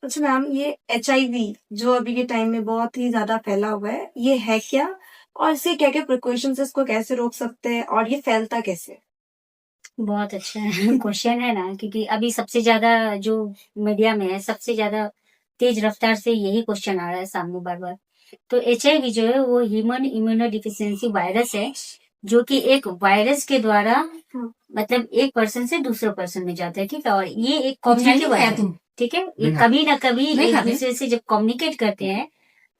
अच्छा मैम, ये HIV जो अभी के टाइम में बहुत ही ज़्यादा फैला हुआ है, ये है क्या? और इसके क्या-क्या प्रिकॉशंस है, इसको कैसे रोक सकते हैं और ये फैलता कैसे है? बहुत अच्छा क्वेश्चन है ना, क्योंकि अभी सबसे ज्यादा जो मीडिया में है, सबसे ज्यादा तेज रफ्तार से यही क्वेश्चन आ रहा है सामने बार बार। तो HIV जो है वो ह्यूमन इम्यूनो डिफिशियंसी वायरस है, जो कि एक वायरस के द्वारा हाँ। मतलब एक पर्सन से दूसरे पर्सन में जाता है, ठीक है। और ये एक कम्युनिकेटिव वायरस है, ठीक है। ये कभी ना कभी एक दूसरे से जब कम्युनिकेट करते हैं,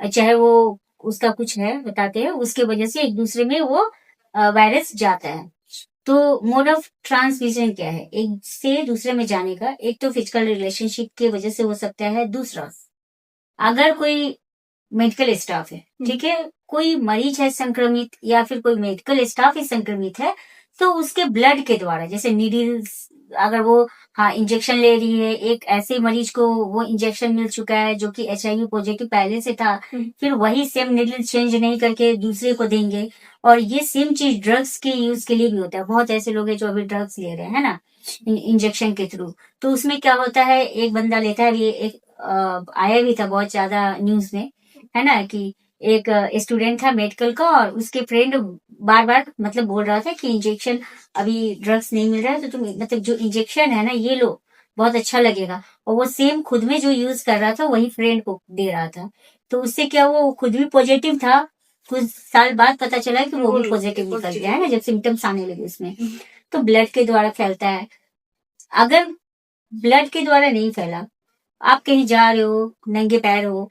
चाहे वो उसका कुछ है बताते हैं, उसके वजह से एक दूसरे में वो वायरस जाता है। तो मोड ऑफ ट्रांसमिशन क्या है एक से दूसरे में जाने का? एक तो फिजिकल रिलेशनशिप की वजह से हो सकता है। दूसरा, अगर कोई मेडिकल स्टाफ है, ठीक है, कोई मरीज है संक्रमित या फिर कोई मेडिकल स्टाफ ही संक्रमित है, तो उसके ब्लड के द्वारा, जैसे नीडल्स, अगर वो हाँ इंजेक्शन ले रही है, एक ऐसे मरीज को वो इंजेक्शन मिल चुका है जो कि HIV पॉजिटिव पहले से था, फिर वही सेम नीडल चेंज नहीं करके दूसरे को देंगे। और ये सेम चीज ड्रग्स के यूज के लिए भी होता है। बहुत ऐसे लोग हैं जो अभी ड्रग्स ले रहे हैं ना, इंजेक्शन के थ्रू। तो उसमें क्या होता है, एक बंदा लेता है, ये एक आया भी था बहुत ज्यादा न्यूज में, है ना, कि एक स्टूडेंट था मेडिकल का, और उसके फ्रेंड बार बार मतलब बोल रहा था कि इंजेक्शन, अभी ड्रग्स नहीं मिल रहा है तो तुम मतलब जो इंजेक्शन है ना ये लो, बहुत अच्छा लगेगा। और वो सेम खुद में जो यूज कर रहा था वही फ्रेंड को दे रहा था। तो उससे क्या, वो खुद भी पॉजिटिव था। कुछ साल बाद पता चला कि वो भी पॉजिटिव निकल गया है ना, जब सिम्टम्स आने लगे उसमें। तो ब्लड के द्वारा फैलता है। अगर ब्लड के द्वारा नहीं फैला, आप कहीं जा रहे हो, नंगे पैर हो,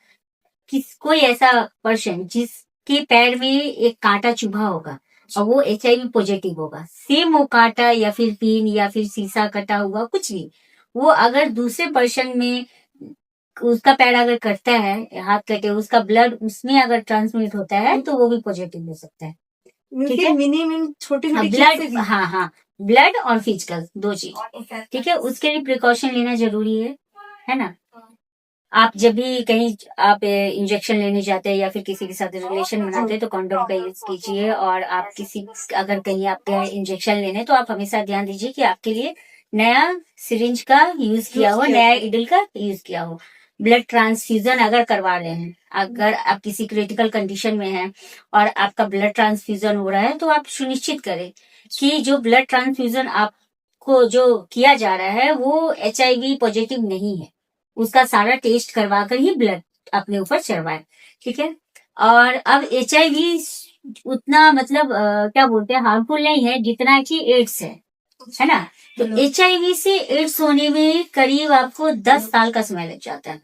कोई ऐसा पर्सन जिसके पैर में एक कांटा चुभा होगा और वो HIV पॉजिटिव होगा, सेम वो कांटा या फिर पिन या फिर शीशा कटा हुआ कुछ भी, वो अगर दूसरे पर्सन में उसका पैर अगर कटता है, हाथ कटे, उसका ब्लड उसमें अगर ट्रांसमिट होता है तो वो भी पॉजिटिव हो सकता है। ठीक है, मिनिमम छोटी हाँ छोटी ब्लड, हाँ हाँ, ब्लड और फिजिकल दो चीज, ठीक है। उसके लिए प्रिकॉशन लेना जरूरी है ना। आप जब भी कहीं आप इंजेक्शन लेने जाते हैं या फिर किसी के साथ रिलेशन बनाते हैं तो कंडोम का यूज कीजिए। और आप किसी, अगर कहीं आप गए इंजेक्शन लेने, तो आप हमेशा ध्यान दीजिए कि आपके लिए नया सिरिंज का यूज किया हो, नया इडल का यूज किया हो। ब्लड ट्रांसफ्यूजन अगर करवा रहे हैं, अगर आप किसी क्रिटिकल कंडीशन में हैं और आपका ब्लड ट्रांसफ्यूजन हो रहा है, तो आप सुनिश्चित करें कि जो ब्लड ट्रांसफ्यूजन आपको जो किया जा रहा है वो HIV पॉजिटिव नहीं है। उसका सारा टेस्ट करवा कर ही ब्लड अपने ऊपर चढ़वाए, ठीक है। और अब HIV उतना मतलब क्या बोलते हैं, हार्मफुल नहीं है जितना कि एड्स है ना। तो HIV से एड्स होने में करीब आपको 10 साल का समय लग जाता है।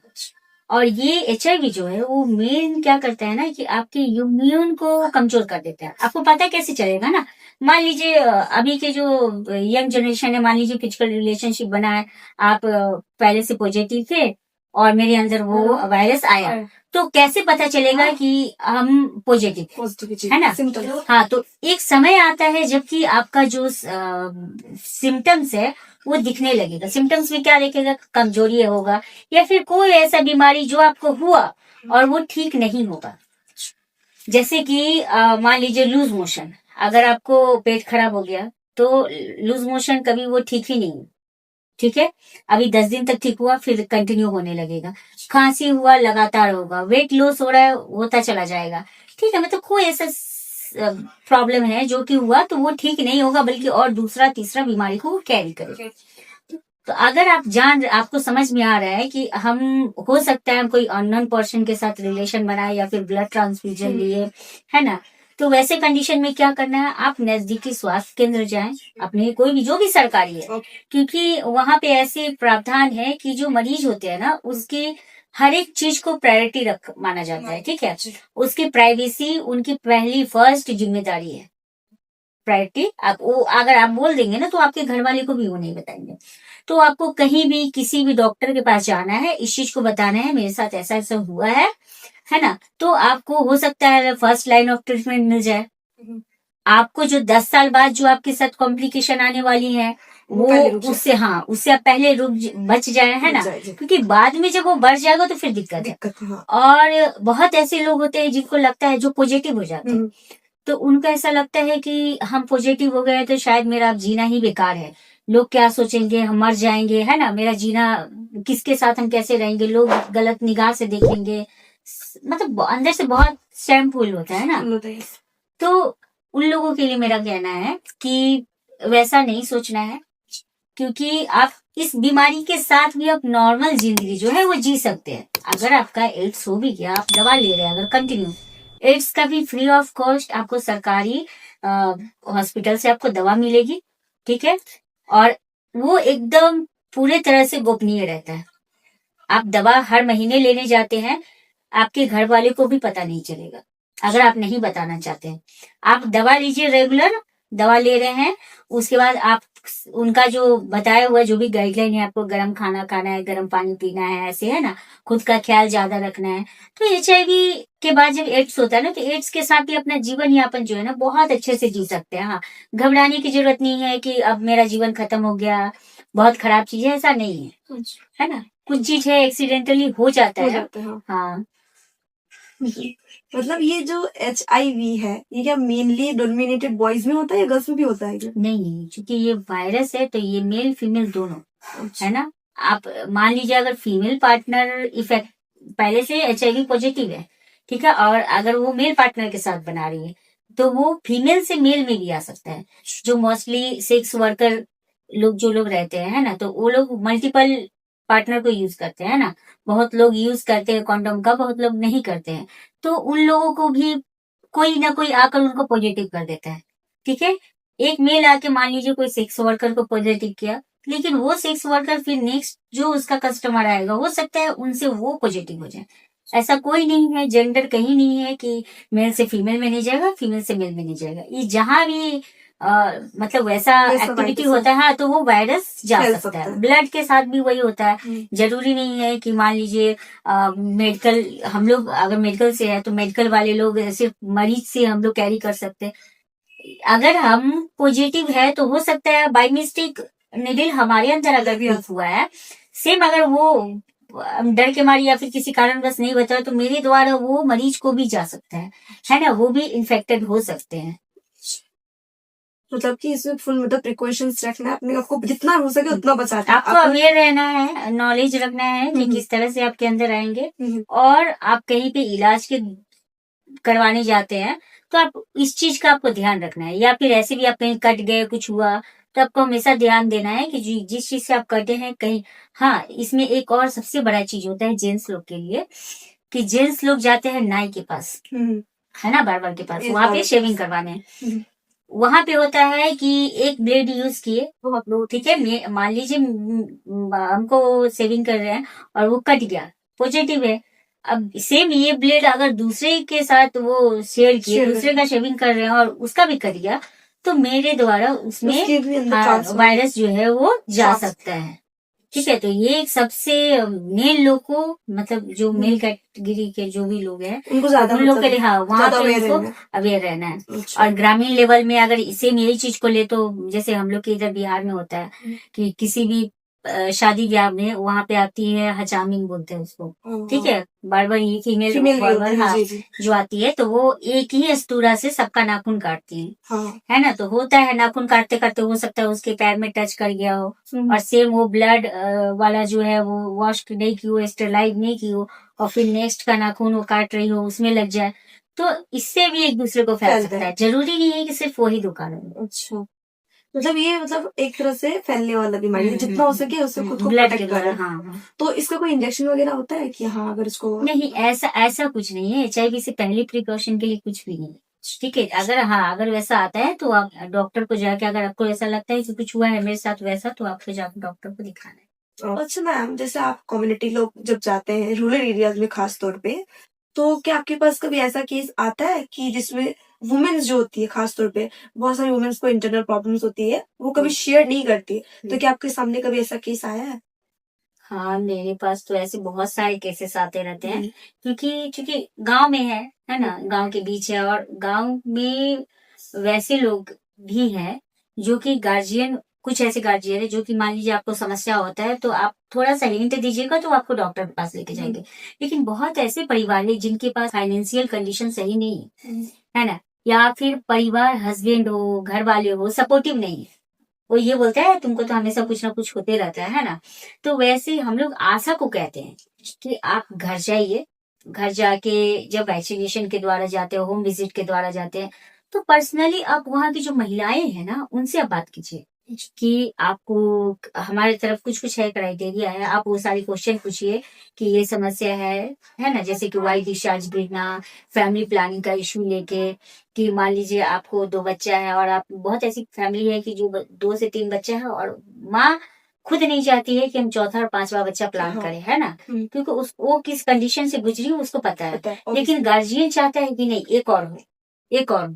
और ये HIV जो है वो मेन क्या करता है ना, कि आपके इम्यून को कमजोर कर देता है। आपको पता है कैसे चलेगा ना, मान लीजिए अभी के जो यंग जनरेशन है, मान लीजिए फिजिकल रिलेशनशिप बना है, आप पहले से पॉजिटिव थे और मेरे अंदर वो वायरस आया, तो कैसे पता चलेगा कि हम पॉजिटिव है ना। हाँ, तो एक समय आता है जबकि आपका जो सिम्टम्स है वो दिखने लगेगा। सिम्टम्स में क्या दिखेगा, कमजोरी होगा या फिर कोई ऐसा बीमारी जो आपको हुआ और वो ठीक नहीं होगा। जैसे कि मान लीजिए लूज मोशन, अगर आपको पेट खराब हो गया तो लूज मोशन कभी वो ठीक ही नहीं, ठीक है। अभी 10 दिन तक ठीक हुआ, फिर कंटिन्यू होने लगेगा। खांसी हुआ, लगातार होगा। वेट लॉस हो रहा है, होता चला जाएगा, ठीक है। मतलब कोई ऐसा प्रॉब्लम है जो कि हुआ तो वो ठीक नहीं होगा, बल्कि और दूसरा तीसरा बीमारी को कैरी करेगा। तो अगर आप आपको समझ में आ रहा है कि हम, हो सकता है हम कोई अननोन पर्सन के साथ रिलेशन बनाए या फिर ब्लड ट्रांसफ्यूजन लिए, है ना, तो वैसे कंडीशन में क्या करना है, आप नजदीकी स्वास्थ्य केंद्र जाएं, अपने कोई भी जो भी सरकारी है, क्योंकि वहां पे ऐसे प्रावधान है कि जो मरीज होते हैं ना उसकी हर एक चीज को प्रायोरिटी रख माना जाता है, ठीक है। उसकी प्राइवेसी उनकी पहली फर्स्ट जिम्मेदारी है। प्रायोरिटी आप वो अगर आप बोल देंगे ना तो आपके घर वाले को भी वो नहीं बताएंगे। तो आपको कहीं भी किसी भी डॉक्टर के पास जाना है, इस चीज को बताना है मेरे साथ ऐसा ऐसा हुआ है ना, तो आपको हो सकता है फर्स्ट लाइन ऑफ ट्रीटमेंट मिल जाए। आपको जो 10 साल बाद जो आपके साथ कॉम्प्लिकेशन आने वाली है वो उससे, हाँ उससे आप पहले बच जाए, है ना, क्योंकि बाद में जब वो बढ़ जाएगा तो फिर दिक्कत है। और बहुत ऐसे लोग होते हैं जिनको लगता है, जो पॉजिटिव हो जाते हैं, तो उनको ऐसा लगता है कि हम पॉजिटिव हो गए तो शायद मेरा अब जीना ही बेकार है, लोग क्या सोचेंगे, हम मर जाएंगे, है ना, मेरा जीना किसके साथ हम कैसे रहेंगे, लोग गलत निगाह से देखेंगे, मतलब अंदर से बहुत शेमफुल होता है ना। होता है। तो उन लोगों के लिए मेरा कहना है कि वैसा नहीं सोचना है, क्योंकि आप इस बीमारी के साथ भी आप नॉर्मल जिंदगी जो है वो जी सकते हैं। अगर आपका एड्स हो भी गया, आप दवा ले रहे हैं अगर कंटिन्यू, एड्स का भी फ्री ऑफ कॉस्ट आपको सरकारी हॉस्पिटल से आपको दवा मिलेगी, ठीक है, और वो एकदम पूरे तरह से गोपनीय रहता है। आप दवा हर महीने लेने जाते हैं, आपके घर वाले को भी पता नहीं चलेगा अगर आप नहीं बताना चाहते हैं। आप दवा लीजिए, रेगुलर दवा ले रहे हैं, उसके बाद आप उनका जो बताया हुआ जो भी गाइडलाइन है, आपको गर्म खाना खाना है, गर्म पानी पीना है, ऐसे है ना, खुद का ख्याल ज्यादा रखना है। तो HIV के बाद जब एड्स होता है ना, तो एड्स के साथ ही अपना जीवन यापन जो है ना बहुत अच्छे से जी सकते हैं। हाँ, घबराने की जरूरत नहीं है कि अब मेरा जीवन खत्म हो गया, बहुत खराब चीज है, ऐसा नहीं है, है ना। कुछ चीज है एक्सीडेंटली हो जाता हो है। जाता है, हाँ। हाँ, मतलब ये जो HIV है, ये क्या मेनली डोमिनेटेड बॉयज में होता है या गर्ल्स में भी होता है क्या? नहीं, क्योंकि ये वायरस है तो ये मेल फीमेल दोनों, अच्छा। है ना। आप मान लीजिए अगर फीमेल पार्टनर इफेक्ट पहले से HIV पॉजिटिव है, ठीक है, और अगर वो मेल पार्टनर के साथ बना रही है, तो वो फीमेल से मेल में भी आ सकता है। जो मोस्टली सेक्स वर्कर लोग जो लोग रहते हैं, है ना, तो वो लोग मल्टीपल पार्टनर को यूज करते हैं ना। बहुत लोग यूज करते हैं कॉन्डोम का, बहुत लोग नहीं करते हैं। तो उन लोगों को भी कोई ना कोई आकर उनको पॉजिटिव कर देता है, ठीक है। एक मेल आके मान लीजिए कोई सेक्स वर्कर को पॉजिटिव किया, लेकिन वो सेक्स वर्कर फिर नेक्स्ट जो उसका कस्टमर आएगा, हो सकता है उनसे वो पॉजिटिव हो जाए। ऐसा कोई नहीं है, जेंडर कहीं नहीं है कि मेल से फीमेल में नहीं जाएगा, फीमेल से मेल में नहीं जाएगा। ये जहां भी मतलब वैसा एक्टिविटी वायरस होता है, हाँ, तो वो वायरस जा फैल सकता है। सकता है। ब्लड के साथ भी वही होता है। जरूरी नहीं है कि मान लीजिए मेडिकल, हम लोग अगर मेडिकल से है तो मेडिकल वाले लोग सिर्फ मरीज से हम लोग कैरी कर सकते हैं। अगर हम पॉजिटिव है तो हो सकता है बाय मिस्टेक निडिल हमारे अंदर अगर भी हुआ है, सेम अगर वो डर के मारे या फिर किसी कारणवश नहीं बचा तो मेरे द्वारा वो मरीज को भी जा सकता है ना, वो भी इन्फेक्टेड हो सकते हैं। मतलब कि इसमें फुल मतलब प्रिकॉशंस रखना है, अपने आपको जितना हो सके उतना बचाना है। आपको अवेयर रहना है, नॉलेज रखना है कि किस तरह से आपके अंदर आएंगे। और आप कहीं पे इलाज के करवाने जाते हैं तो आप इस चीज का आपको ध्यान रखना है। या फिर ऐसे भी आप कहीं कट गए, कुछ हुआ, तो आपको हमेशा ध्यान देना है कि जिस चीज से आप कटे हैं कहीं। हाँ, इसमें एक और सबसे बड़ा चीज होता है जेंट्स लोग के लिए, कि जेंट्स लोग जाते हैं नाई के पास, है ना, बार्बर के पास, वहां पे शेविंग करवाने। वहां पे होता है कि एक ब्लेड यूज किए बहुत लोग, ठीक है, मान लीजिए हमको शेविंग कर रहे हैं और वो कट गया, पॉजिटिव है। अब सेम ये ब्लेड अगर दूसरे के साथ वो शेयर किए, दूसरे का शेविंग कर रहे हैं और उसका भी कट गया, तो मेरे द्वारा उसमें वायरस जो है वो जा सकता है, ठीक है। तो ये एक सबसे मेल लोग को, मतलब जो मेल कैटेगरी के जो भी लोग हैं उनको ज्यादा, उन लोग के लिए, हाँ, वहाँ पे उनको अवेयर रहना है। और ग्रामीण लेवल में अगर इसे मेरी चीज को ले, तो जैसे हम लोग के इधर बिहार में होता है कि किसी भी शादी ब्याह में वहाँ पे आती है हजामिन बोलते हैं उसको, ठीक है, बार्बर, ये फीमेल बार्बर, हाँ, जो आती है तो वो एक ही अस्तूरा से सबका नाखून काटती है, है ना। तो होता है नाखून काटते काटते हो सकता है उसके पैर में टच कर गया हो, और सेम वो ब्लड वाला जो है वो वॉश नहीं की हो, स्टेरलाइज नहीं की हो, और फिर नेक्स्ट का नाखून वो काट रही हो उसमें लग जाए, तो इससे भी एक दूसरे को फैल सकता है। जरूरी नहीं है कि सिर्फ वही दुकान है। अच्छा, मतलब ये मतलब एक तरह से फैलने वाला बीमारी है, जितना हो सके उससे खुद को ब्लड प्रोटेक्ट करें। हाँ। तो इसका कोई इंजेक्शन वगैरह होता है कि हाँ अगर इसको? नहीं, ऐसा कुछ नहीं है। HIV से पहले प्रिकॉशन के लिए कुछ भी नहीं है, ठीक है। अगर वैसा आता है तो आप डॉक्टर को जाके, अगर आपको ऐसा लगता है कि कुछ हुआ है मेरे साथ वैसा, तो आपको जाकर डॉक्टर को दिखाना है। अच्छा मैम, जैसे आप कम्युनिटी लोग जब जाते हैं रूरल एरियाज में खास तौर पे, तो क्या आपके पास कभी ऐसा केस आता है कि जिसमें वुमेन्स जो होती है, खास तौर पे बहुत सारी वुमेन्स को इंटरनल प्रॉब्लम्स होती है, वो कभी शेयर नहीं करती, तो क्या आपके सामने कभी ऐसा केस आया है? हाँ, मेरे पास तो ऐसे बहुत सारे केसेस आते रहते हैं, क्योंकि गांव में है ना, गांव के बीच है, और गांव में वैसे लोग भी हैं जो कि गार्जियन, कुछ ऐसे गार्जियन है जो कि मान लीजिए आपको समस्या होता है तो आप थोड़ा सा हिंट दीजिएगा तो आपको डॉक्टर के पास लेके जाएंगे। लेकिन बहुत ऐसे परिवार है जिनके पास फाइनेंशियल कंडीशन सही नहीं है ना, या फिर परिवार हस्बैंड हो, घर वाले हो, सपोर्टिव नहीं है, वो ये बोलता है तुमको तो हमेशा कुछ ना कुछ होते रहता है ना। तो वैसे ही हम लोग आशा को कहते हैं कि आप घर जाइए, घर जाके जब वैक्सीनेशन के द्वारा जाते हो, होम विजिट के द्वारा जाते हैं, तो पर्सनली आप वहाँ की जो महिलाएं हैं ना उनसे आप बात कीजिए कि आपको हमारे तरफ कुछ कुछ है, क्राइटेरिया है, आप वो सारी क्वेश्चन पूछिए कि ये समस्या है ना, जैसे कि वाई डिस्चार्ज गिरना, फैमिली प्लानिंग का इशू लेके, कि मान लीजिए आपको 2 बच्चा है और आप बहुत ऐसी फैमिली है कि जो 2 से 3 बच्चा है और माँ खुद नहीं चाहती है कि हम चौथा और 5वां बच्चा प्लान हाँ। करें, है ना, क्योंकि वो किस कंडीशन से गुजरी है उसको पता है। पता है लेकिन गार्जियन चाहता है कि नहीं एक और हो, एक और हो,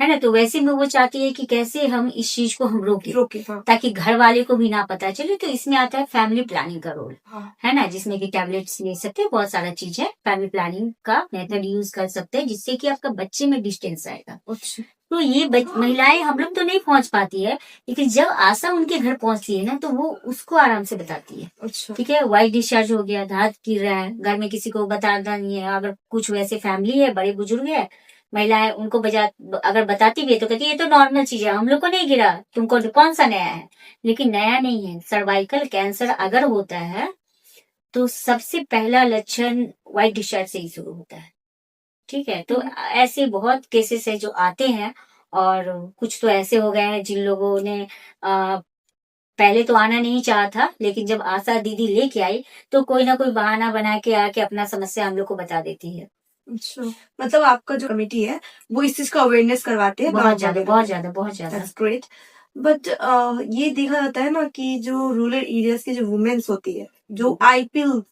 है ना। तो वैसे में वो चाहती है कि कैसे हम इस चीज को हम रोके, रोके। हाँ। ताकि घर वाले को भी ना पता चले। तो इसमें आता है फैमिली प्लानिंग का रोल, हाँ। है ना, जिसमें कि टैबलेट्स ले सकते हैं, बहुत सारा चीज है, फैमिली प्लानिंग का मेथड यूज कर सकते हैं जिससे कि आपका बच्चे में डिस्टेंस आएगा। अच्छा। तो ये महिलाएं हम लोग तो नहीं पहुंच पाती है, लेकिन जब आशा उनके घर पहुंचती है ना तो वो उसको आराम से बताती है। अच्छा। ठीक है, वाइट डिस्चार्ज हो गया, दांत गिर रहा है, घर में किसी को बताना नहीं है, अगर कुछ वैसे फैमिली है, बड़े बुजुर्ग है, महिलाएं उनको अगर बताती भी है तो कहती है ये तो नॉर्मल चीज है, हम लोग को नहीं गिरा, तुमको कौन सा नया है। लेकिन नया नहीं है, सर्वाइकल कैंसर अगर होता है तो सबसे पहला लक्षण वाइट डिस्चार्ज से ही शुरू होता है। ठीक है, तो ऐसे बहुत केसेस है जो आते हैं, और कुछ तो ऐसे हो गए हैं जिन लोगों ने पहले तो आना नहीं चाहा था, लेकिन जब आशा दीदी लेके आई तो कोई ना कोई बहाना बना के आके अपना समस्या हम लोग को बता देती है। अच्छा, मतलब आपका जो कमेटी है वो इस चीज का अवेयरनेस करवाते हैं बहुत ज्यादा बहुत ज्यादा बहुत ज्यादा। That's great. बट ये देखा जाता है ना कि जो रूरल एरियाज की जो वुमेन्स होती है, जो आईपीएल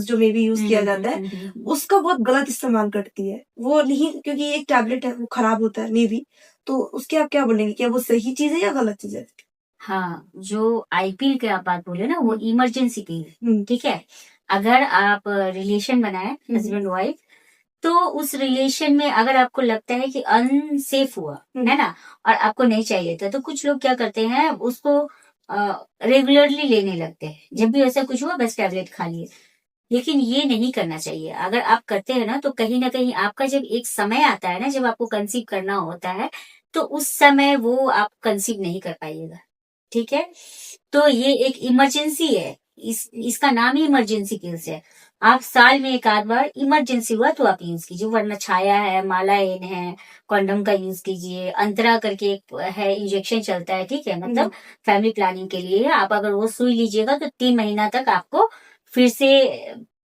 जो मे बी यूज किया जाता है, उसका बहुत गलत इस्तेमाल करती है। वो नहीं, क्योंकि एक टैबलेट है वो खराब होता है मे बी, तो उसके आप क्या बोलेंगे, क्या वो सही चीज है या गलत चीज है? हाँ, जो आईपीएल के आप बात बोले ना वो इमरजेंसी पील, हम्म। ठीक है। अगर आप रिलेशन बनाए हस्बैंड वाइफ, तो उस रिलेशन में अगर आपको लगता है कि अनसेफ हुआ है ना, और आपको नहीं चाहिए था, तो कुछ लोग क्या करते हैं उसको रेगुलरली लेने लगते हैं, जब भी ऐसा कुछ हुआ बस टैबलेट खा लिए। लेकिन ये नहीं करना चाहिए। अगर आप करते हैं ना तो कहीं ना कहीं आपका जब एक समय आता है ना, जब आपको कंसीव करना होता है, तो उस समय वो आप कंसीव नहीं कर पाइएगा। ठीक है, तो ये एक इमरजेंसी है, इसका नाम ही इमरजेंसी पिल्स है। आप साल में एक आध बार इमरजेंसी हुआ तो आप यूज कीजिए, वरना छाया है, माला एन है, कॉन्डम का यूज कीजिए। अंतरा करके एक है, इंजेक्शन चलता है, ठीक है, मतलब फैमिली प्लानिंग के लिए। आप अगर वो सुई लीजिएगा तो 3 महीना तक आपको फिर से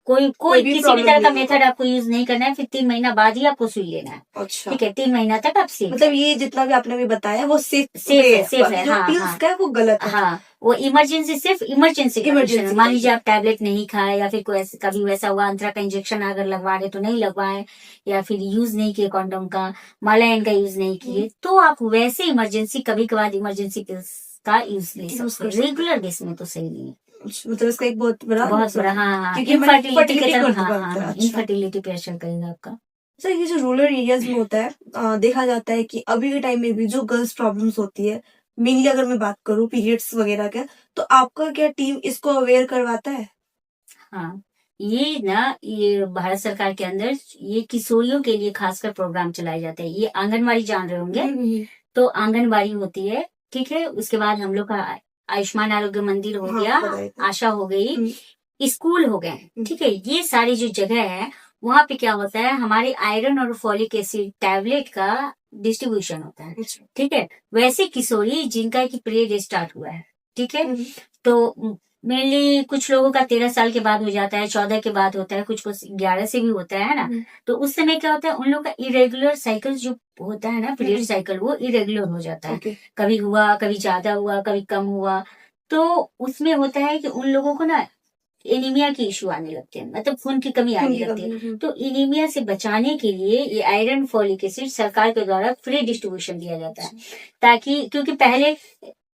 कोई भी किसी भी तरह problem का नहीं मेथड आपको यूज नहीं करना है, फिर 3 महीना बाद ही आपको सुई लेना है। अच्छा। ठीक है, 3 महीना तक आप सेफ, मतलब ये जितना भी आपने अभी बताया वो सेफ सेफ है। जो हाँ पिल्स हाँ का है वो गलत है। हाँ, वो इमरजेंसी सिर्फ इमरजेंसी कंडीशन है। मान लीजिए आप टैबलेट नहीं खाए, या फिर कोई कभी वैसा हुआ अंतरा का इंजेक्शन अगर लगवा रहे तो नहीं लगवाए, या फिर यूज नहीं किए कॉन्डोम का, मालायन का यूज नहीं किए, तो आप वैसे इमरजेंसी कभी कभार इमरजेंसी पिल्स का यूज ले सकते हैं। रेगुलर बेस में तो सही नहीं है। मतलब इसका एक बहुत बड़ा हाँ, इनफर्टिलिटी की तरफ, हाँ, इनफर्टिलिटी प्रेशर करेगा आपका। सर ये जो रूरल एरियाज में होता है, देखा जाता है कि अभी के टाइम में भी जो गर्ल्स प्रॉब्लम्स होती है, मेनली अगर मैं बात करूँ पीरियड्स वगैरह का, तो आपका क्या टीम इसको अवेयर करवाता है? हाँ, ये भारत सरकार के अंदर ये किशोरियों के लिए खासकर प्रोग्राम चलाए जाते हैं। ये आंगनबाड़ी जान रहे होंगे, तो आंगनबाड़ी होती है, ठीक है। उसके बाद हम लोग का आयुष्मान आरोग्य मंदिर हो गया, आशा हो गई, स्कूल हो गए, ठीक है। ये सारी जो जगह है वहां पे क्या होता है, हमारे आयरन और फॉलिक एसिड टैबलेट का डिस्ट्रीब्यूशन होता है, ठीक है। वैसे किशोरी जिनका की पीरियड स्टार्ट हुआ है, ठीक है, तो मेनली कुछ लोगों का 13 साल के बाद हो जाता है, 14 के बाद होता है, कुछ 11 से भी होता है ना। तो उस समय क्या होता है, उन लोग का इरेगुलर साइकिल जो होता है ना, पीरियड साइकिल, वो इरेगुलर हो जाता है। कभी हुआ, कभी ज्यादा हुआ, कभी कम हुआ। तो उसमें होता है कि उन लोगों को ना एनीमिया की इश्यू आने लगते हैं, मतलब खून की कमी आने लगती है। तो एनीमिया से बचाने के लिए ये आयरन फॉलिक एसिड सरकार के द्वारा फ्री डिस्ट्रीब्यूशन दिया जाता है, ताकि क्योंकि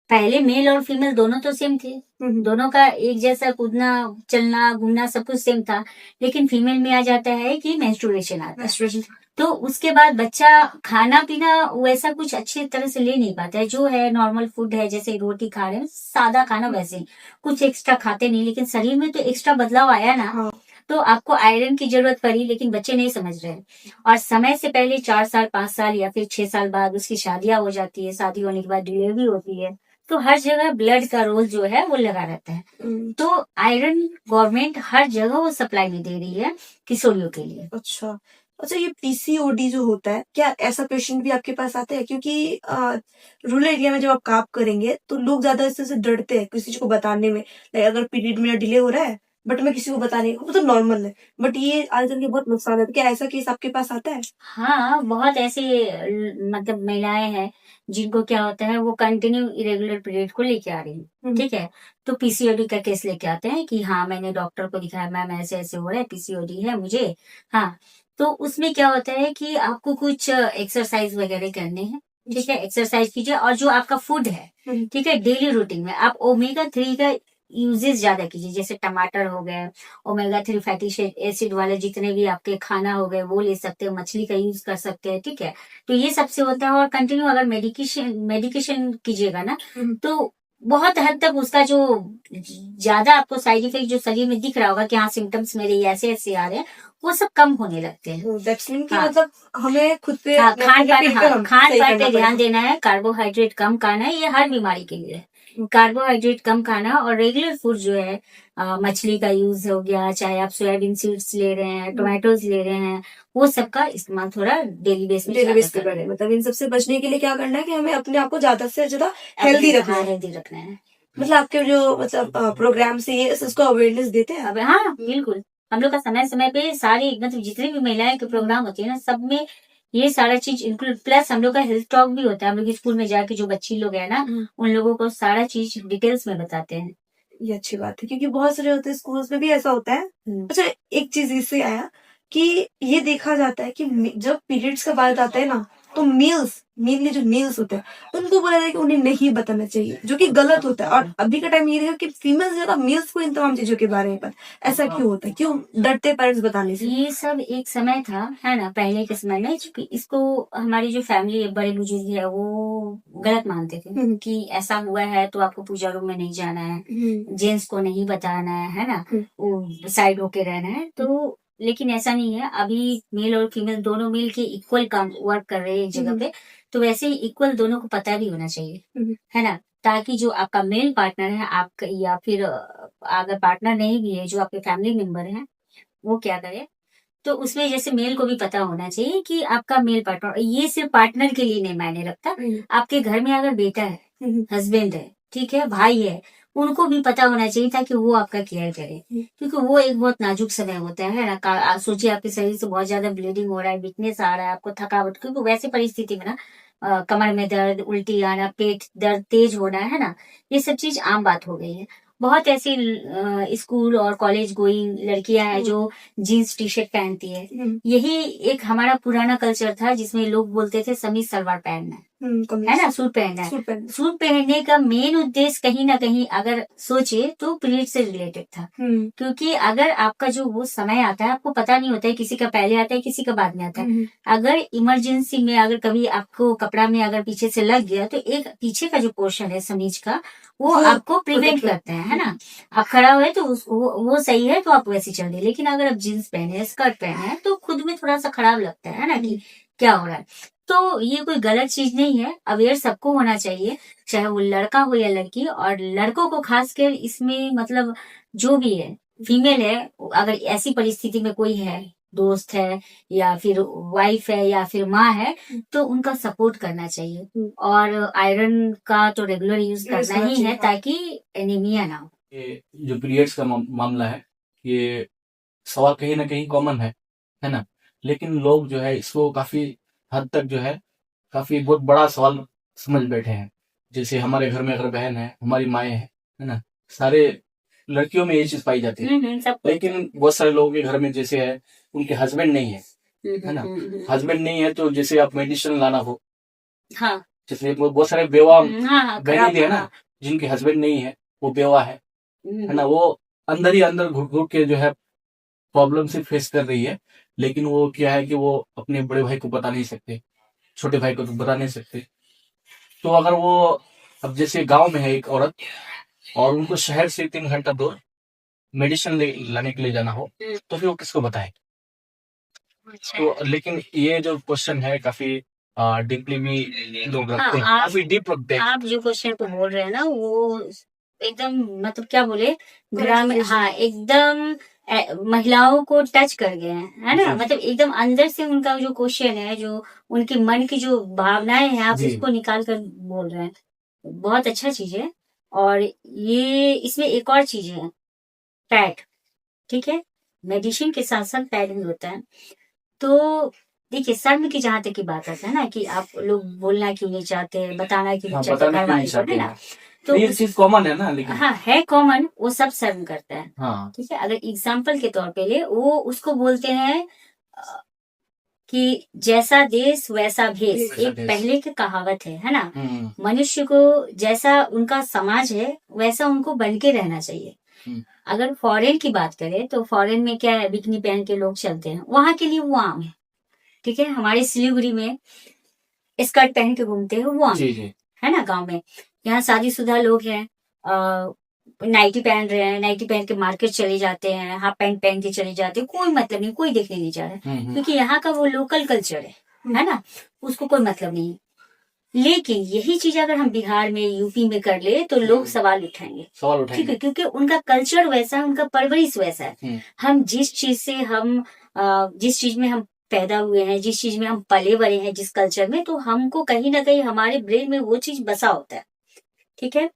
पहले मेल और फीमेल दोनों तो सेम थे, दोनों का एक जैसा कूदना, चलना, घूमना सब कुछ सेम था। लेकिन फीमेल में आ जाता है कि मेंस्ट्रुएशन आता है, तो उसके बाद बच्चा खाना पीना वैसा कुछ अच्छी तरह से ले नहीं पाता है। जो है नॉर्मल फूड है, जैसे रोटी खा रहे हैं, सादा खाना, वैसे कुछ एक्स्ट्रा खाते नहीं। लेकिन शरीर में तो एक्स्ट्रा बदलाव आया ना, तो आपको आयरन की जरूरत पड़ी, लेकिन बच्चे नहीं समझ रहे। और समय से पहले 4 साल 5 साल या फिर 6 साल बाद उसकी शादियां हो जाती है, शादी होने के बाद डिलीवरी होती है, तो हर जगह ब्लड का रोल जो है वो लगा रहता है। तो आयरन गवर्नमेंट हर जगह वो सप्लाई में दे रही है किशोरियों के लिए। अच्छा। अच्छा, ये पीसीओडी जो होता है, क्या ऐसा पेशेंट भी आपके पास आते हैं? क्योंकि रूरल एरिया में जब आप काम करेंगे तो लोग ज़्यादा इससे डरते हैं किसी को बताने में। लाइक अगर पीरियड मेरा डिले हो रहा है बट मैं किसी को बता नहीं, वो तो नॉर्मल है, बट ये आजकल के बहुत नुकसान है। तो क्या ऐसा केस आपके पास आता है? हाँ, बहुत ऐसे मतलब महिलाएं हैं जिनको क्या होता है वो कंटिन्यू इरेगुलर पीरियड को लेके आ रही है, ठीक है। तो पीसीओडी का केस लेके आते हैं कि हाँ मैंने डॉक्टर को दिखाया, मैम ऐसे ऐसे हो रहा है, पीसीओडी है मुझे। हाँ, तो उसमें क्या होता है कि आपको कुछ एक्सरसाइज वगैरह करने हैं, ठीक है। एक्सरसाइज कीजिए और जो आपका फूड है, ठीक है, डेली रूटीन में आप ओमेगा 3 का यूजेस ज्यादा कीजिए। जैसे टमाटर हो गए, ओमेगा 3 फैटी एसिड वाले जितने भी आपके खाना हो गए वो ले सकते हैं, मछली का यूज कर सकते हैं, ठीक है। तो ये सबसे होता है। और कंटिन्यू अगर मेडिकेशन कीजिएगा ना तो बहुत हद तक उसका जो ज्यादा आपको साइड इफेक्ट जो शरीर में दिख रहा होगा कि हाँ सिम्टम्स मेरे ऐसे ऐसे आ रहे हैं, वो सब कम होने लगते हैं। दैट्स मीन कि हाँ। मतलब हमें खुद पे हाँ, अपने खान पान, पे हाँ, हम खान सही पान करना पे ध्यान पड़ेगा। देना है, कार्बोहाइड्रेट कम खाना है, ये हर बीमारी के लिए है। कार्बोहाइड्रेट कम खाना और रेगुलर फूड जो है मछली का यूज हो गया, चाहे आप सोयाबीन सीड्स ले रहे हैं, टोमेटोज ले रहे हैं, वो सब का इस्तेमाल थोड़ा डेली बेस में डेली ज्यादा बेस पे करना करें। है। मतलब इन सबसे बचने के लिए क्या करना है कि हमें अपने आप को ज्यादा से ज्यादा हेल्दी रखना हाँ, है। हेल्दी रखना है। मतलब आपके जो मतलब प्रोग्राम से ये इसको अवेयरनेस देते हैं? अब हाँ बिल्कुल, हम लोग का समय समय पे सारी मतलब जितनी भी महिलाएं के प्रोग्राम होते हैं ना, सब में ये सारा चीज इंक्लूड। प्लस हम लोग का हेल्थ टॉक भी होता है। हम लोग स्कूल में जाके जो बच्ची लोग है ना उन लोगों को सारा चीज डिटेल्स में बताते हैं। ये अच्छी बात है, क्योंकि बहुत सारे होते हैं स्कूल्स में भी ऐसा होता है। अच्छा, एक चीज इससे आया कि ये देखा जाता है कि जब पीरियड्स का बात आता है ना तो मेल्स, मेनली जो मेल्स होते हैं उनको बोला जाता है कि उन्हें नहीं बताना चाहिए, जो कि गलत होता है। और अभी का टाइम ये है कि फीमेल्स ज्यादा मेल्स को इन तमाम चीजों के बारे में पता। ऐसा क्यों होता है? क्यों डरते पेरेंट्स बताने से? ये सब एक समय था, है ना, पहले के समय में, चूंकि इसको हमारी जो फैमिली बड़े बुजुर्ग है वो गलत मानते थे कि ऐसा हुआ है तो आपको पूजा रूम में नहीं जाना है, जेंट्स को नहीं बताना है ना, वो साइड होके रहना है। तो लेकिन ऐसा नहीं है। अभी मेल और फीमेल दोनों मिल के इक्वल काम वर्क कर रहे हैं एक जगह पे, तो वैसे ही इक्वल दोनों को पता भी होना चाहिए, है ना, ताकि जो आपका मेल पार्टनर है आपका, या फिर अगर पार्टनर नहीं भी है, जो आपके फैमिली मेंबर है वो क्या करे। तो उसमें जैसे मेल को भी पता होना चाहिए कि आपका मेल पार्टनर, ये सिर्फ पार्टनर के लिए नहीं मायने रखता, आपके घर में अगर बेटा है, हस्बैंड है, ठीक है, भाई है, उनको भी पता होना चाहिए ताकि वो आपका केयर करे। क्योंकि वो एक बहुत नाजुक समय होता है ना। सोचिए आपके शरीर से बहुत ज्यादा ब्लीडिंग हो रहा है, वीकनेस आ रहा है, आपको थकावट, क्योंकि वैसे परिस्थिति में ना कमर में दर्द, उल्टी आना, पेट दर्द तेज होना, है ना, ये सब चीज आम बात हो गई है। बहुत ऐसी स्कूल और कॉलेज गोइंग लड़कियां हैं जो जीन्स टी शर्ट पहनती है। यही एक हमारा पुराना कल्चर था जिसमें लोग बोलते थे समीज सलवार पहनना है ना, सूट पहनना है। सूट पहनने का मेन उद्देश्य कहीं ना कहीं अगर सोचे तो पीरियड से रिलेटेड था। क्योंकि अगर आपका जो वो समय आता है आपको पता नहीं होता है, किसी का पहले आता है किसी का बाद में आता है। अगर इमरजेंसी में अगर कभी आपको कपड़ा में अगर पीछे से लग गया तो एक पीछे का जो पोर्शन है समीज का वो आपको प्रिवेंट करते हैं, है ना। आप खड़ा हुए तो वो सही है तो आप वैसे चल रहे। लेकिन अगर आप जींस पहने, स्कर्ट पहने तो खुद में थोड़ा सा खराब लगता है ना कि क्या हो रहा है। तो ये कोई गलत चीज नहीं है, अवेयर सबको होना चाहिए, चाहे वो लड़का हो या लड़की। और लड़कों को खासकर इसमें मतलब जो भी है फीमेल है, अगर ऐसी परिस्थिति में कोई है, दोस्त है या फिर वाइफ है या फिर माँ है, तो उनका सपोर्ट करना चाहिए। और आयरन का तो रेगुलर यूज करना ही है ताकि एनीमिया ना हो। ये जो पीरियड्स का मामला है, ये सवाल कहीं ना कहीं कॉमन है ना। लेकिन लोग जो है इसको काफी हद तक जो है काफी बहुत बड़ा सवाल समझ बैठे हैं। जैसे हमारे घर में अगर बहन है, हमारी माएँ है ना, सारे लड़कियों में ये चीज पाई जाती है। लेकिन बहुत सारे लोगों के घर में जैसे है उनके हस्बैंड नहीं है ना। हस्बैंड नहीं है तो जैसे आप मेडिसिन लाना हो, हाँ, जैसे बहुत सारे बेवा हाँ, बहनी है ना जिनके हस्बैंड नहीं है, वो बेवा है ना, वो अंदर ही अंदर घुट घुट के जो है प्रॉब्लम से फेस कर रही है। लेकिन वो क्या है कि वो अपने बड़े भाई को बता नहीं सकते, छोटे भाई को तो बता नहीं सकते। तो अगर वो अब जैसे गांव में है एक औरत और उनको शहर से 3 घंटा दूर मेडिसिन लाने के लिए जाना हो, तो फिर वो किसको बताए। तो लेकिन ये जो क्वेश्चन है काफी डीपली भी लोग हाँ, रखते हैं, आप काफी डीप रखते हैं। आप जो क्वेश्चन को बोल रहे हैं ना वो एकदम मतलब क्या बोले ग्रामीण, हाँ एकदम महिलाओं को टच कर गए हैं, है ना, जी मतलब एकदम अंदर से उनका जो क्वेश्चन है, जो उनके मन की जो भावनाएं हैं, आप जी उसको निकाल कर बोल रहे हैं। बहुत अच्छा चीज है। और ये इसमें एक और चीज है, पैड, ठीक है, मेडिसिन के साथ साथ पैड भी होता है। तो देखिए शर्म की जहां तक की बात आता है ना कि आप लोग बोलना क्यों नहीं चाहते, बताना क्यों हाँ, नहीं चाहते बताना घर क्यों नहीं वाले को, चाहते है ना, हैं, तो तो ये चीज कॉमन है ना, लेकिन हाँ है कॉमन, वो सब शर्म करता है। हाँ ठीक है, अगर एग्जाम्पल के तौर पे ले, वो उसको बोलते हैं कि जैसा देश वैसा भेष, वैसा एक भेष। पहले की कहावत है ना। मनुष्य को जैसा उनका समाज है वैसा उनको बन के रहना चाहिए। अगर फॉरेन की बात करें तो फॉरेन में क्या है, बिकनी पहन के लोग चलते हैं, वहां के लिए वो आम है। ठीक है, हमारे सिलीगुड़ी में स्कर्ट पहन के घूमते हैं वो आम जी जी है ना। गांव में यहाँ शादीशुदा लोग हैं, नाइटी पहन रहे हैं, नाइटी पहन के मार्केट चले जाते हैं, हाफ पैंट पहन के चले जाते हैं, कोई मतलब नहीं, कोई देखने नहीं जा रहा है, क्योंकि यहाँ का वो लोकल कल्चर है ना, उसको कोई मतलब नहीं है। लेकिन यही चीज अगर हम बिहार में, यूपी में कर ले तो लोग सवाल उठाएंगे, सवाल ठीक है, उठाएंगे। क्योंकि उनका कल्चर वैसा है, उनका परवरिश वैसा है। हम जिस चीज से जिस चीज में हम पैदा हुए हैं, जिस चीज में हम पले बड़े हैं, जिस कल्चर में, तो हमको कहीं ना कहीं हमारे ब्रेन में वो चीज बसा होता है। ठीक है,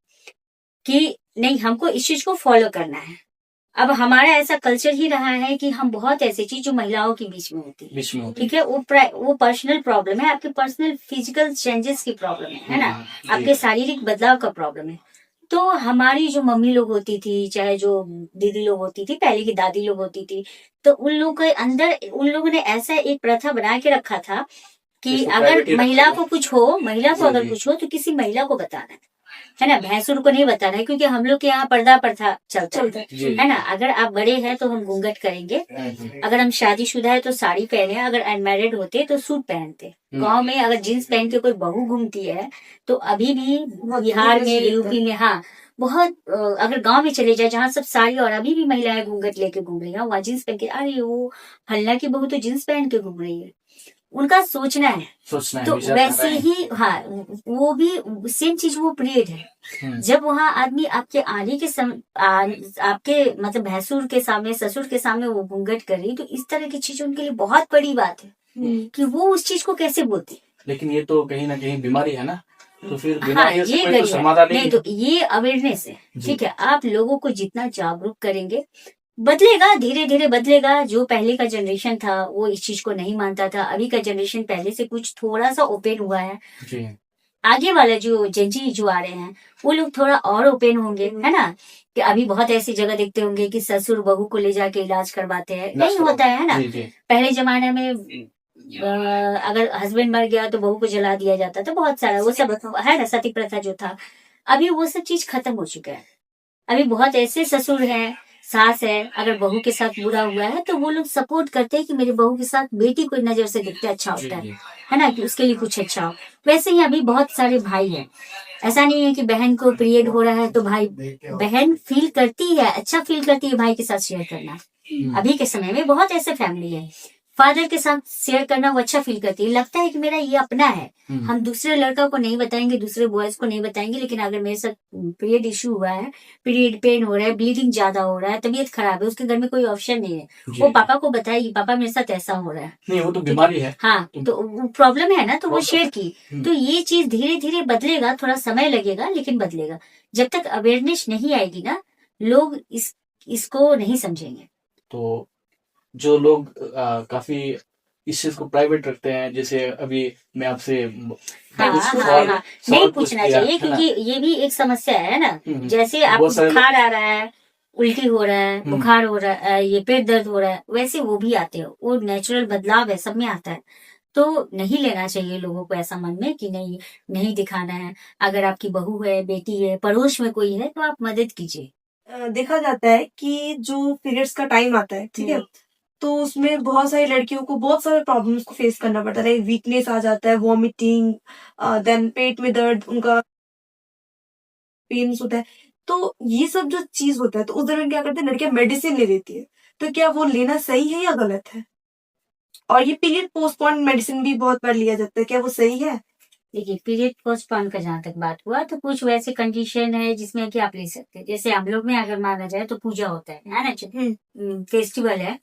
कि नहीं हमको इस चीज को फॉलो करना है। अब हमारा ऐसा कल्चर ही रहा है कि हम बहुत ऐसी चीज जो महिलाओं के बीच में होती है, ठीक है, वो पर्सनल प्रॉब्लम है, आपके पर्सनल फिजिकल चेंजेस की प्रॉब्लम है ना, आपके शारीरिक बदलाव का प्रॉब्लम है। तो हमारी जो मम्मी लोग होती थी, चाहे जो दीदी लोग होती थी, पहले की दादी लोग होती थी, तो उन लोगों के अंदर उन लोगों ने ऐसा एक प्रथा बना के रखा था कि अगर महिला को कुछ हो, महिला को अगर कुछ हो तो किसी महिला को बताना है ना, भैंसुर को नहीं बताना है, क्योंकि हम लोग के यहाँ पर्दा प्रथा चलता है ना। अगर आप बड़े हैं तो हम घूंघट करेंगे, अगर हम शादीशुदा है तो साड़ी पहने, अगर अनमैरिड होते तो सूट पहनते। गांव में अगर जींस पहन के कोई बहू घूमती है तो अभी भी बिहार में, यूपी में, हाँ बहुत, अगर गांव में चले जाए जहाँ सब साड़ी और अभी भी महिलाएं घूंघट लेके घूम रही है, वहाँ जींस पहन के, अरे वो फल्ला की बहू तो जींस पहन के घूम रही है, उनका सोचना है। तो वैसे ही हाँ, वो भी सेम चीज वो पीरियड है जब वहाँ आदमी आपके आने के आपके मतलब भैंसुर के सामने, ससुर के सामने वो घूंघट कर रही, तो इस तरह की चीज उनके लिए बहुत बड़ी बात है कि वो उस चीज को कैसे बोलती। लेकिन ये तो कहीं ना कहीं बीमारी है ना, तो फिर हाँ, बीमारी से ये कोई तो समाधान नहीं, नहीं तो ये अवेयरनेस है। ठीक है, आप लोगों को जितना जागरूक करेंगे बदलेगा, धीरे धीरे बदलेगा। जो पहले का जनरेशन था वो इस चीज को नहीं मानता था, अभी का जनरेशन पहले से कुछ थोड़ा सा ओपन हुआ है। जी। आगे वाला जो जेंजी जो आ रहे हैं वो लोग थोड़ा और ओपन होंगे, है ना, कि अभी बहुत ऐसी जगह देखते होंगे कि ससुर बहू को ले जाके इलाज करवाते हैं, नहीं होता है ना। जी, जी। पहले जमाने में अगर हस्बैंड मर गया तो बहू को जला दिया जाता था, बहुत सारा वो सब है ना, सती प्रथा जो था। अभी वो सब चीज खत्म हो चुका है। अभी बहुत ऐसे ससुर हैं, सास है, अगर बहू के साथ बुरा हुआ है तो वो लोग सपोर्ट करते हैं कि मेरे बहू के साथ बेटी को नजर से देखते अच्छा होता है ना, कि उसके लिए कुछ अच्छा हो। वैसे ही अभी बहुत सारे भाई हैं, ऐसा नहीं है कि बहन को पीरियड हो रहा है तो भाई, बहन फील करती है, अच्छा फील करती है भाई के साथ शेयर करना। अभी के समय में बहुत ऐसे फैमिली है, फादर के साथ शेयर करना वो अच्छा फील करती है, लगता है कि मेरा ये अपना है, हम दूसरे लड़का को नहीं बताएंगे, दूसरे बॉयज को नहीं बताएंगे, लेकिन अगर मेरे साथ पीरियड इशू हुआ है, पीरियड पेन हो रहा है, ब्लीडिंग ज्यादा हो रहा है, तबीयत खराब है, उसके घर में कोई ऑप्शन नहीं है, वो पापा को बताएगी पापा मेरे साथ ऐसा हो रहा है, नहीं वो तो बीमारी है। हाँ, तो प्रॉब्लम है ना, तो वो शेयर की। तो ये चीज धीरे धीरे बदलेगा, थोड़ा समय लगेगा लेकिन बदलेगा। जब तक अवेयरनेस नहीं आएगी ना, लोग इसको नहीं समझेंगे। तो जो लोग काफी इस चीज को प्राइवेट रखते हैं, जैसे अभी मैं आपसे हाँ, नहीं पूछना चाहिए, क्योंकि ये भी एक समस्या है ना। जैसे आपको बुखार आ रहा है, उल्टी हो रहा है, बुखार हो रहा है, ये पेट दर्द हो रहा है, वैसे वो भी आते हैं, वो नेचुरल बदलाव है, सब में आता है। तो नहीं लेना चाहिए लोगों को ऐसा मन में कि नहीं दिखाना है। अगर आपकी बहू है, बेटी है, पड़ोस में कोई है तो आप मदद कीजिए। देखा जाता है कि जो पीरियड्स का टाइम आता है, ठीक है, तो उसमें बहुत सारी लड़कियों को बहुत सारे प्रॉब्लम्स को फेस करना पड़ता है, वीकनेस आ जाता है, वॉमिटिंग, देन पेट में दर्द, उनका पेन होता है। तो ये सब जो चीज होता है, तो उस दौरान क्या करते हैं, लड़कियां मेडिसिन ले लेती है। तो क्या वो लेना सही है या गलत है? और ये पीरियड पोस्टपोन मेडिसिन भी बहुत बार लिया जाता है, क्या वो सही है? देखिए, पीरियड पोस्टपोन का जहाँ तक बात हुआ तो कुछ वैसे कंडीशन है जिसमें कि आप ले सकते हैं। जैसे हम लोग में अगर माना जाए तो पूजा होता है ना, फेस्टिवल है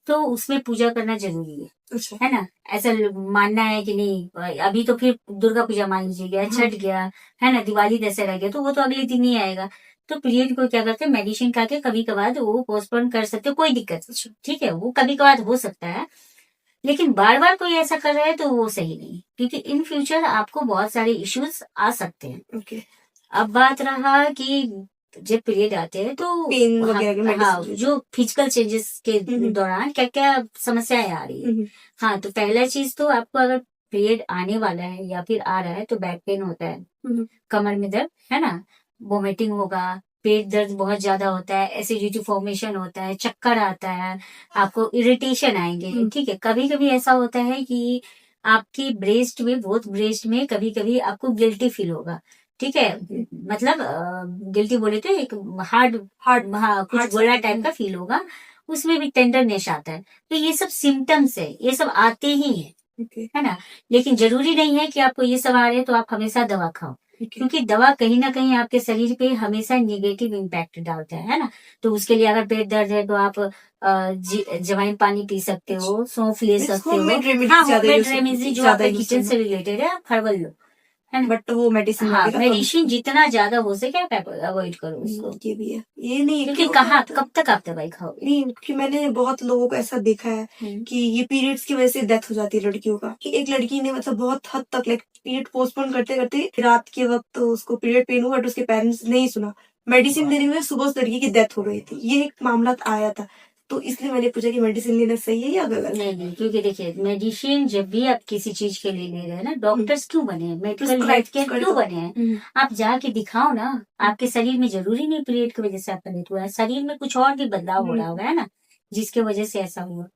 तो उसमें पूजा करना जरूरी है अच्छा। है ना। ऐसा मानना है कि नहीं, अभी तो फिर दुर्गा पूजा मान लीजिए गया, छठ गया है ना, दिवाली दशहरा गया, तो वो तो अगले दिन ही आएगा। तो पीरियड को क्या करते हैं, मेडिसिन खा के कभी कभार वो पोस्टपोन कर सकते हो, कोई दिक्कत नहीं, ठीक है, वो कभी कभार हो सकता है। लेकिन बार बार कोई ऐसा कर रहा है तो वो सही नहीं, क्योंकि इन फ्यूचर आपको बहुत सारे इश्यूज आ सकते हैं। ओके। अब बात रहा कि जब पीरियड आते हैं तो पेन वगैरह की हाँ, मेडिसिन। जो फिजिकल चेंजेस के दौरान क्या क्या समस्याएं आ रही है। हाँ, तो पहला चीज तो आपको अगर पीरियड आने वाला है या फिर आ रहा है तो बैक पेन होता है, कमर में दर्द है ना, वोमिटिंग होगा, पेट दर्द बहुत ज्यादा होता है, एसिडिटी फॉर्मेशन होता है, चक्कर आता है, आपको इरिटेशन आएंगे, ठीक है। कभी कभी ऐसा होता है कि आपकी ब्रेस्ट में कभी कभी आपको गिल्टी फील होगा, ठीक है, मतलब गिल्टी बोले तो एक हार्ड कुछ गोला टाइप का फील होगा, उसमें भी टेंडरनेस आता है। तो ये सब सिम्टम्स है, ये सब आते ही है ना। लेकिन जरूरी नहीं है कि आपको ये सब आ रहे हैं तो आप हमेशा दवा खाओ, क्योंकि दवा कहीं ना कहीं आपके शरीर पे हमेशा नेगेटिव इम्पैक्ट डालता है ना। तो उसके लिए अगर पेट दर्द है तो आप जवाइन पानी पी सकते हो, सौंफ ले सकते हो। होममेड हाँ, रेमेडी होममेड रेमेडी जो आपके किचन से रिलेटेड है, आप हर्बल लो, है ना। बट वो मेडिसिन हाँ, वगैरह मेडिसिन जितना ज्यादा हो सके आप अवॉइड करो उसको, ये भी है। ये नहीं क्योंकि कि कहाँ कब तक आप दवाई खाओगे। नहीं, क्योंकि मैंने बहुत लोगों को ऐसा देखा है कि ये पीरियड्स की वजह से डेथ हो जाती है लड़कियों का। कि एक लड़की ने मतलब बहुत हद तक लाइक पीरियड पोस्टपोन करते करते रात के वक्त उसको पीरियड पेन हुआ, बट उसके पेरेंट्स नहीं सुना, मेडिसिन देने में सुबह उस लड़की की डेथ हो गई थी। ये एक मामला आया था, तो इसलिए मैंने पूछा कि मेडिसिन लेना सही है या गलत। नहीं, क्योंकि देखिए, मेडिसिन जब भी आप किसी चीज के लिए ले रहे हैं ना, डॉक्टर्स क्यों बने हैं, मेडिकल हेल्थ केयर क्यों बने हैं, आप जाके दिखाओ ना। आपके शरीर में जरूरी नहीं पीरियड की वजह से आपका लेट हुआ है, शरीर में कुछ और भी बदलाव हो रहा होगा, है ना, जिसके वजह से ऐसा हुआ।